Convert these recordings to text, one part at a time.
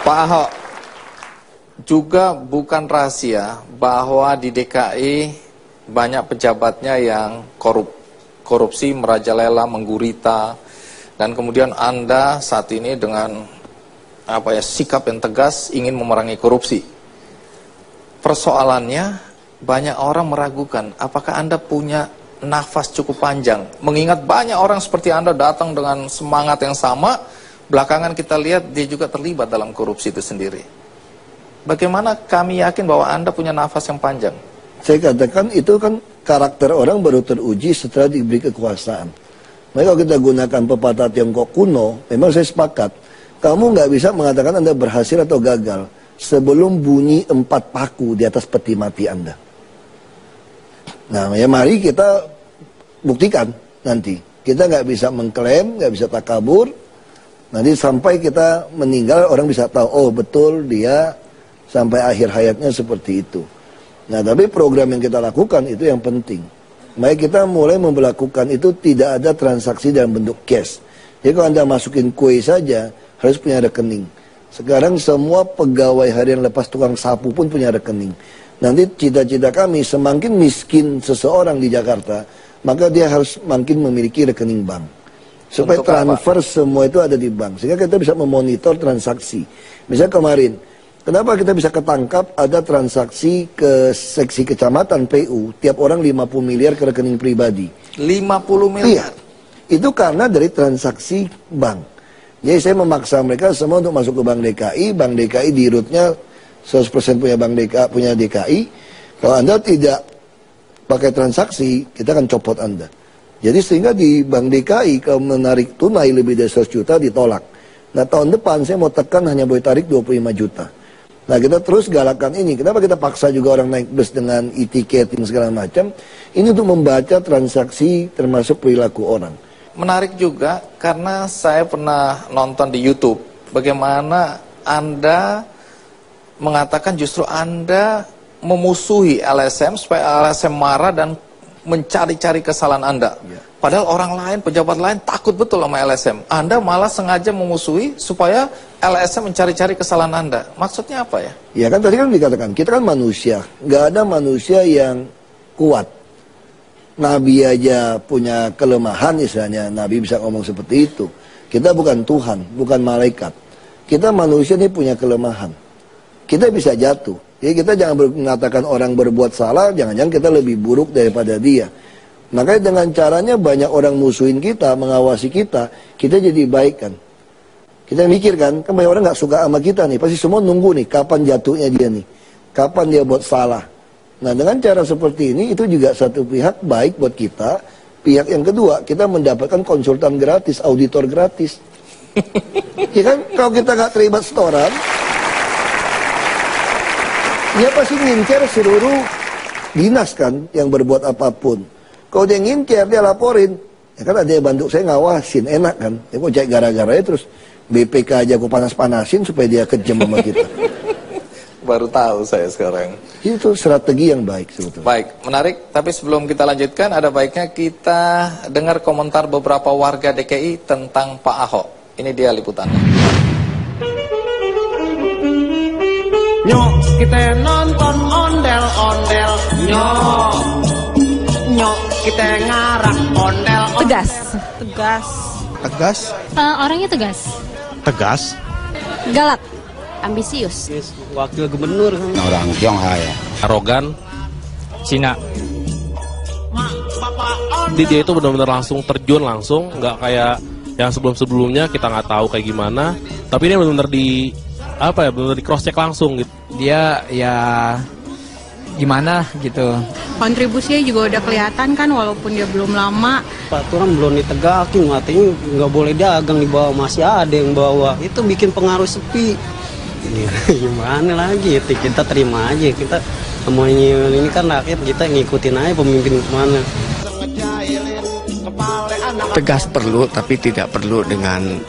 Pak Ahok, juga bukan rahasia bahwa di DKI banyak pejabatnya yang korupsi merajalela, menggurita, dan kemudian Anda saat ini dengan sikap yang tegas ingin memerangi korupsi. Persoalannya, banyak orang meragukan apakah Anda punya nafas cukup panjang, mengingat banyak orang seperti Anda datang dengan semangat yang sama, belakangan kita lihat dia juga terlibat dalam korupsi itu sendiri. Bagaimana kami yakin bahwa Anda punya nafas yang panjang? Saya katakan itu kan karakter orang baru teruji setelah diberi kekuasaan. Maka kalau kita gunakan pepatah Tiongkok kuno, memang saya sepakat. Kamu nggak bisa mengatakan Anda berhasil atau gagal sebelum bunyi 4 paku di atas peti mati Anda. Nah, ya mari kita buktikan nanti. Kita nggak bisa mengklaim, nggak bisa takabur. Nanti sampai kita meninggal orang bisa tahu, oh betul dia sampai akhir hayatnya seperti itu. Nah, tapi program yang kita lakukan itu yang penting. Maka kita mulai memperlakukan itu tidak ada transaksi dalam bentuk cash. Jadi kalau Anda masukin kue saja, harus punya rekening. Sekarang semua pegawai harian lepas tukang sapu pun punya rekening. Nanti cita-cita kami semakin miskin seseorang di Jakarta, maka dia harus makin memiliki rekening bank. Supaya transfer semua itu ada di bank. Sehingga kita bisa memonitor transaksi. Misalnya kemarin, kenapa kita bisa ketangkap ada transaksi ke seksi kecamatan PU, tiap orang 50 miliar ke rekening pribadi. 50 miliar? Iya. Itu karena dari transaksi bank. Jadi saya memaksa mereka semua untuk masuk ke Bank DKI di rootnya 100% punya DKI. Kalau Anda tidak pakai transaksi, kita akan copot Anda. Jadi sehingga di Bank DKI kalau menarik tunai lebih dari 100 juta ditolak. Nah tahun depan saya mau tekan hanya boleh tarik 25 juta. Nah kita terus galakan ini. Kenapa kita paksa juga orang naik bus dengan e-ticketing segala macam? Ini untuk membaca transaksi termasuk perilaku orang. Menarik juga karena saya pernah nonton di YouTube bagaimana Anda mengatakan justru Anda memusuhi LSM supaya LSM marah dan mencari-cari kesalahan Anda. Ya. Padahal orang lain, pejabat lain takut betul sama LSM. Anda malah sengaja memusuhi supaya LSM mencari-cari kesalahan Anda. Maksudnya apa ya? Ya kan tadi kan dikatakan, kita kan manusia. Nggak ada manusia yang kuat. Nabi aja punya kelemahan misalnya. Nabi bisa ngomong seperti itu. Kita bukan Tuhan, bukan malaikat. Kita manusia ini punya kelemahan. Kita bisa jatuh. Jadi kita jangan mengatakan orang berbuat salah, jangan-jangan kita lebih buruk daripada dia. Makanya dengan caranya banyak orang musuhin kita, mengawasi kita jadi baik kan. Kita mikir kan banyak orang nggak suka sama kita nih, pasti semua nunggu nih, kapan jatuhnya dia nih. Kapan dia buat salah. Nah dengan cara seperti ini, itu juga satu pihak baik buat kita. Pihak yang kedua, kita mendapatkan konsultan gratis, auditor gratis. Ya kan, kalau kita nggak terlibat setoran, dia pasti ngincer seluruh dinas kan yang berbuat apapun. Kalau dia ngincer, dia laporin. Ya kan ada yang bantu saya ngawasin, enak kan. Ya kok cek gara-garanya terus BPK aja aku panas-panasin supaya dia kejam sama kita. Baru tahu saya sekarang. Itu strategi yang baik sebetulnya. Baik, menarik. Tapi sebelum kita lanjutkan, ada baiknya kita dengar komentar beberapa warga DKI tentang Pak Ahok. Ini dia liputannya. Nyok, kita nonton ondel-ondel. Nyok, kita ngarang ondel. Tegas. Tegas? Orangnya tegas. Tegas? Galak. Ambisius. Wakil gubernur. Orang Tionghoa ya. Arogan. Cina. Dia itu benar-benar langsung terjun langsung, nggak kayak yang sebelum-sebelumnya kita nggak tahu kayak gimana. Tapi ini benar-benar benar-benar di cross check langsung gitu. Dia ya gimana gitu. Kontribusinya juga udah kelihatan kan walaupun dia belum lama. Peraturan belum ditegakin, artinya nggak boleh dagang di bawah, masih ada yang bawa. Itu bikin pengaruh sepi. Gimana lagi? Kita terima aja. Kita semuanya ini kan rakyat, kita ngikutin aja pemimpin kemana. Tegas perlu, tapi tidak perlu dengan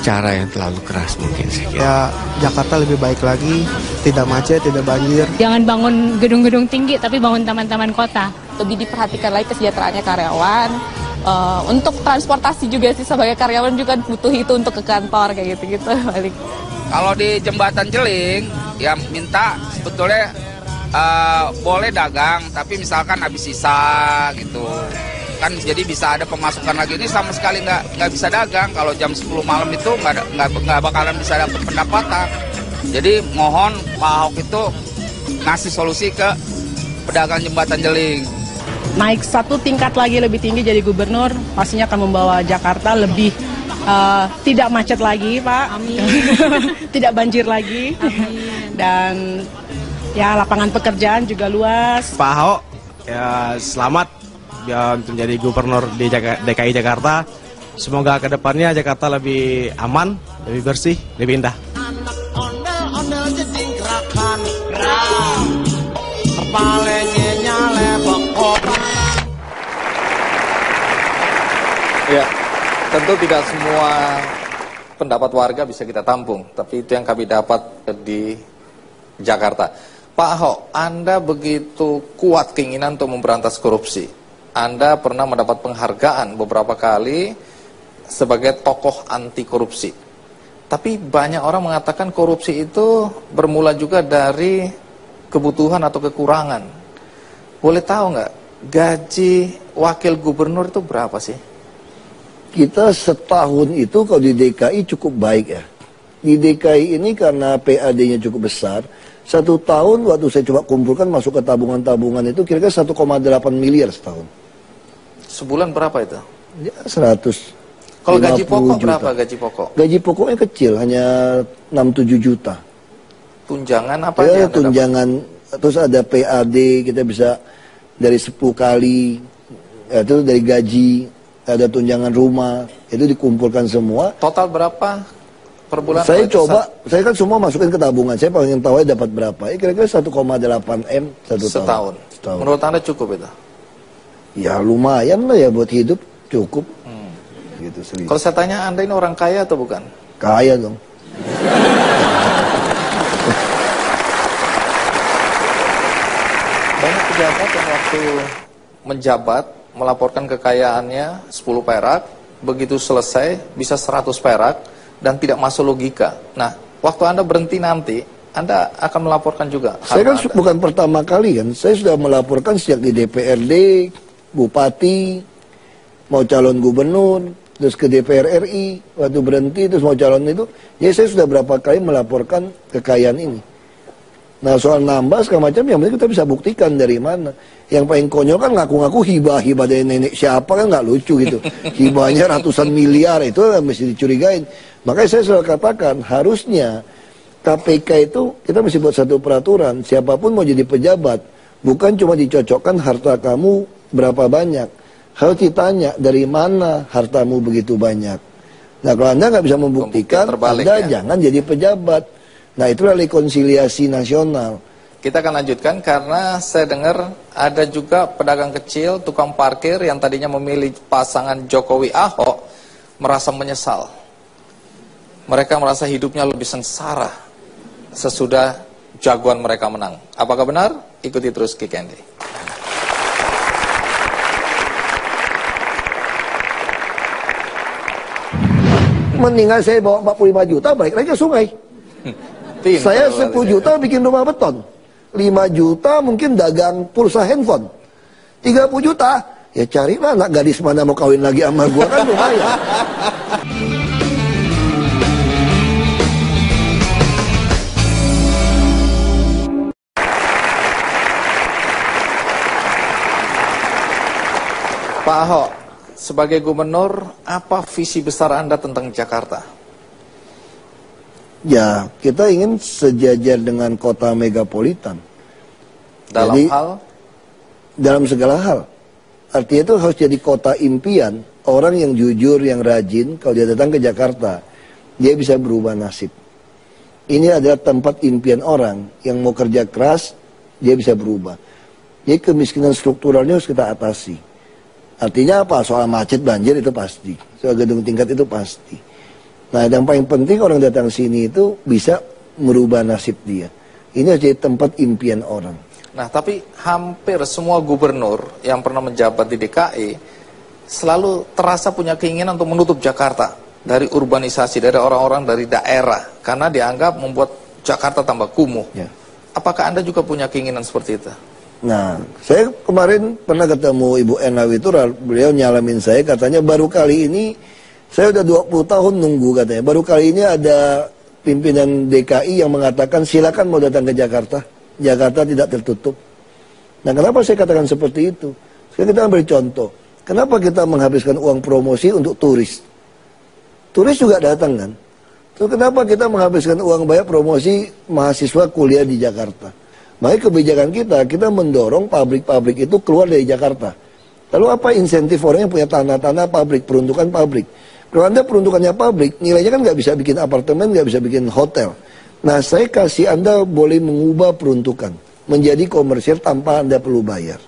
cara yang terlalu keras mungkin saya kira. Ya, Jakarta lebih baik lagi, tidak macet, tidak banjir. Jangan bangun gedung-gedung tinggi, tapi bangun taman-taman kota. Lebih diperhatikan lagi kesejahteraannya karyawan. Untuk transportasi juga sih, sebagai karyawan juga butuh itu untuk ke kantor kayak gitu-gitu balik. Kalau di Jembatan Jeling, ya minta sebetulnya boleh dagang, tapi misalkan habis sisa gitu. Kan jadi bisa ada pemasukan lagi. Ini sama sekali nggak bisa dagang. Kalau jam 10 malam itu nggak bakalan bisa dapat pendapatan. Jadi mohon Pak Ahok itu ngasih solusi ke pedagang Jembatan Jeling. Naik satu tingkat lagi lebih tinggi jadi gubernur, pastinya akan membawa Jakarta lebih tidak macet lagi, Pak. Amin. Tidak banjir lagi. Amin. Dan ya lapangan pekerjaan juga luas. Pak Ahok, ya selamat ya untuk menjadi gubernur di DKI Jakarta. Semoga kedepannya Jakarta lebih aman, lebih bersih, lebih indah. Ya, tentu tidak semua pendapat warga bisa kita tampung, tapi itu yang kami dapat di Jakarta. Pak Ahok, Anda begitu kuat keinginan untuk memberantas korupsi. Anda pernah mendapat penghargaan beberapa kali sebagai tokoh anti korupsi. Tapi banyak orang mengatakan korupsi itu bermula juga dari kebutuhan atau kekurangan. Boleh tahu nggak, gaji wakil gubernur itu berapa sih? Kita setahun itu kalau di DKI cukup baik ya. Di DKI ini karena PAD-nya cukup besar, satu tahun waktu saya coba kumpulkan masuk ke tabungan-tabungan itu kira-kira 1,8 miliar setahun. Sebulan berapa itu? Ya 100. Kalau gaji pokok juta. berapa gaji pokok? Gaji pokoknya kecil, hanya 6-7 juta. Tunjangan apa Ya, aja? tunjangan, terus ada PAD, kita bisa dari 10 kali, ya, itu dari gaji, ada tunjangan rumah, itu dikumpulkan semua. Total berapa per bulan? Saya coba, saya kan semua masukin ke tabungan, saya pengen tahu dapat berapa. Kira-kira 1,8 M setahun. Menurut Anda cukup itu? Ya lumayan lah ya buat hidup, cukup. Gitu, serius. Kalau saya tanya, Anda ini orang kaya atau bukan? Kaya dong. Banyak pejabat yang waktu menjabat melaporkan kekayaannya 10 perak, begitu selesai bisa 100 perak dan tidak masuk logika. Nah, waktu Anda berhenti nanti, Anda akan melaporkan juga. Saya kan bukan pertama kali kan, saya sudah melaporkan sejak di DPRD, Bupati, mau calon gubernur, terus ke DPR RI, waktu berhenti terus mau calon itu, jadi saya sudah berapa kali melaporkan kekayaan ini. Nah soal nambah segala macam, yang penting kita bisa buktikan dari mana. Yang paling konyol kan ngaku-ngaku hibah dari nenek siapa, kan nggak lucu gitu. Hibahnya ratusan miliar, itu mesti dicurigain. Makanya saya selalu katakan, harusnya KPK itu kita mesti buat satu peraturan, siapapun mau jadi pejabat, bukan cuma dicocokkan harta kamu berapa banyak, harus ditanya dari mana hartamu begitu banyak. Nah kalau Anda nggak bisa membuktikan, Anda jangan jadi pejabat. Nah itulah rekonsiliasi nasional. Kita akan lanjutkan karena saya dengar ada juga pedagang kecil, tukang parkir yang tadinya memilih pasangan Jokowi Ahok merasa menyesal. Mereka merasa hidupnya lebih sengsara sesudah jagoan mereka menang. Apakah benar? Ikuti terus Kick Andy. Mendingan saya bawa 45 juta balik lagi ke sungai. Saya 10 juta bikin rumah beton, 5 juta mungkin dagang pulsa handphone, 30 juta ya carilah anak gadis mana mau kawin lagi sama gua, kan lumayan. Pak Ahok, sebagai gubernur, apa visi besar Anda tentang Jakarta? Ya, kita ingin sejajar dengan kota megapolitan. Dalam jadi, hal? Dalam segala hal. Artinya itu harus jadi kota impian. Orang yang jujur, yang rajin, kalau dia datang ke Jakarta, dia bisa berubah nasib. Ini adalah tempat impian orang yang mau kerja keras, dia bisa berubah. Jadi kemiskinan strukturalnya harus kita atasi. Artinya apa? Soal macet, banjir itu pasti. Soal gedung tingkat itu pasti. Nah, yang paling penting orang datang sini itu bisa merubah nasib dia. Ini harus jadi tempat impian orang. Nah, tapi hampir semua gubernur yang pernah menjabat di DKI selalu terasa punya keinginan untuk menutup Jakarta. dari urbanisasi, dari orang-orang dari daerah, karena dianggap membuat Jakarta tambah kumuh. Ya. Apakah Anda juga punya keinginan seperti itu? Nah, saya kemarin pernah ketemu Ibu Enna Witur, beliau nyalamin saya, katanya baru kali ini, saya udah 20 tahun nunggu katanya, baru kali ini ada pimpinan DKI yang mengatakan silakan mau datang ke Jakarta, Jakarta tidak tertutup. Nah, kenapa saya katakan seperti itu? Sekarang kita ambil contoh, kenapa kita menghabiskan uang promosi untuk turis? Turis juga datang kan? Terus kenapa kita menghabiskan uang banyak promosi mahasiswa kuliah di Jakarta? Makanya kebijakan kita mendorong pabrik-pabrik itu keluar dari Jakarta. Lalu apa insentif orang yang punya tanah-tanah pabrik, peruntukan pabrik? Kalau Anda peruntukannya pabrik, nilainya kan nggak bisa bikin apartemen, nggak bisa bikin hotel. Nah, saya kasih Anda boleh mengubah peruntukan menjadi komersial tanpa Anda perlu bayar.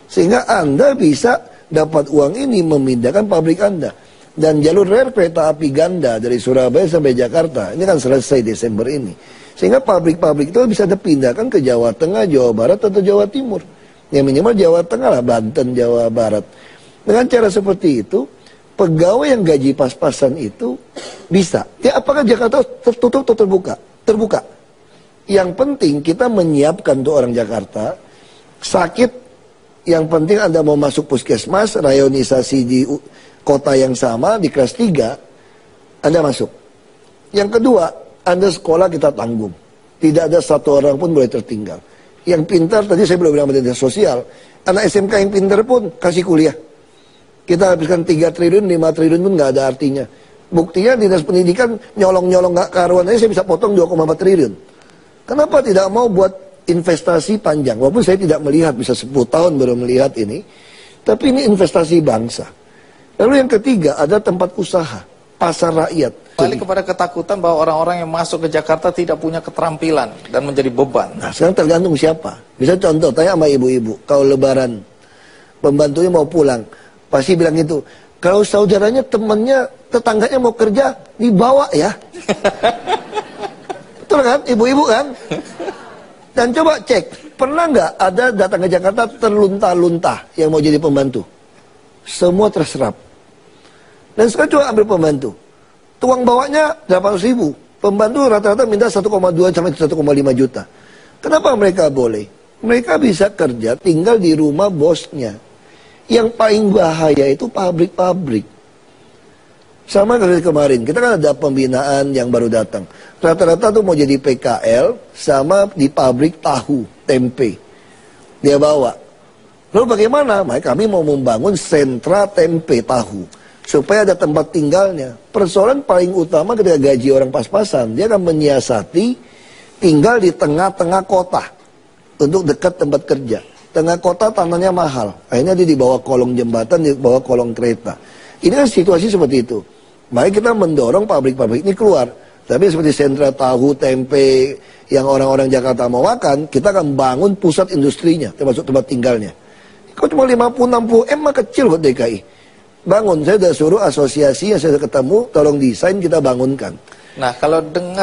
Sehingga Anda bisa dapat uang ini memindahkan pabrik Anda. Dan jalur rel kereta api ganda dari Surabaya sampai Jakarta, ini kan selesai Desember ini. Sehingga pabrik-pabrik itu bisa dipindahkan ke Jawa Tengah, Jawa Barat, atau Jawa Timur. Ya minimal Jawa Tengah lah, Banten, Jawa Barat. Dengan cara seperti itu, pegawai yang gaji pas-pasan itu bisa. Ya apakah Jakarta tertutup atau terbuka? Terbuka. Yang penting kita menyiapkan untuk orang Jakarta, sakit, yang penting Anda mau masuk puskesmas, rayonisasi di kota yang sama, di kelas 3, Anda masuk. Yang kedua, Anda sekolah kita tanggung. Tidak ada satu orang pun boleh tertinggal. Yang pintar, tadi saya belum bilang dinas sosial, anak SMK yang pintar pun kasih kuliah. Kita habiskan 3 triliun, 5 triliun pun nggak ada artinya. Buktinya dinas pendidikan nyolong-nyolong nggak karuan aja saya bisa potong 2,4 triliun. Kenapa tidak mau buat investasi panjang? Walaupun saya tidak melihat, bisa 10 tahun baru melihat ini. Tapi ini investasi bangsa. Lalu yang ketiga, ada tempat usaha, pasar rakyat. Balik kepada ketakutan bahwa orang-orang yang masuk ke Jakarta tidak punya keterampilan dan menjadi beban. Nah, sekarang tergantung siapa. Bisa contoh, tanya sama ibu-ibu, kalau lebaran, pembantunya mau pulang, pasti bilang gitu, kalau saudaranya, temannya, tetangganya mau kerja, dibawa ya. Betul kan, ibu-ibu kan? Dan coba cek, pernah nggak ada datang ke Jakarta terlunta-lunta yang mau jadi pembantu? Semua terserap. Dan sekarang coba ambil pembantu. Tuang bawanya 800.000. Pembantu rata-rata minta 1,2 sampai 1,5 juta. Kenapa mereka boleh? Mereka bisa kerja tinggal di rumah bosnya. Yang paling bahaya itu pabrik-pabrik. Sama dari kemarin, kita kan ada pembinaan yang baru datang. Rata-rata tuh mau jadi PKL sama di pabrik tahu, tempe. Dia bawa. Lalu bagaimana? Maka kami mau membangun sentra tempe tahu. Supaya ada tempat tinggalnya. Persoalan paling utama ketika gaji orang pas-pasan, dia akan menyiasati tinggal di tengah-tengah kota. Untuk dekat tempat kerja. Tengah kota tanahnya mahal. Akhirnya dia dibawa kolong jembatan, dibawa kolong kereta. Ini kan situasi seperti itu. Maka kita mendorong pabrik-pabrik ini keluar. Tapi seperti sentra tahu, tempe, yang orang-orang Jakarta mau makan, kita akan bangun pusat industrinya, termasuk tempat tinggalnya. Kok cuma 50-60 M mah kecil kok DKI. Bangun, saya sudah suruh asosiasi yang saya ketemu, tolong desain kita bangunkan. Nah, kalau dengar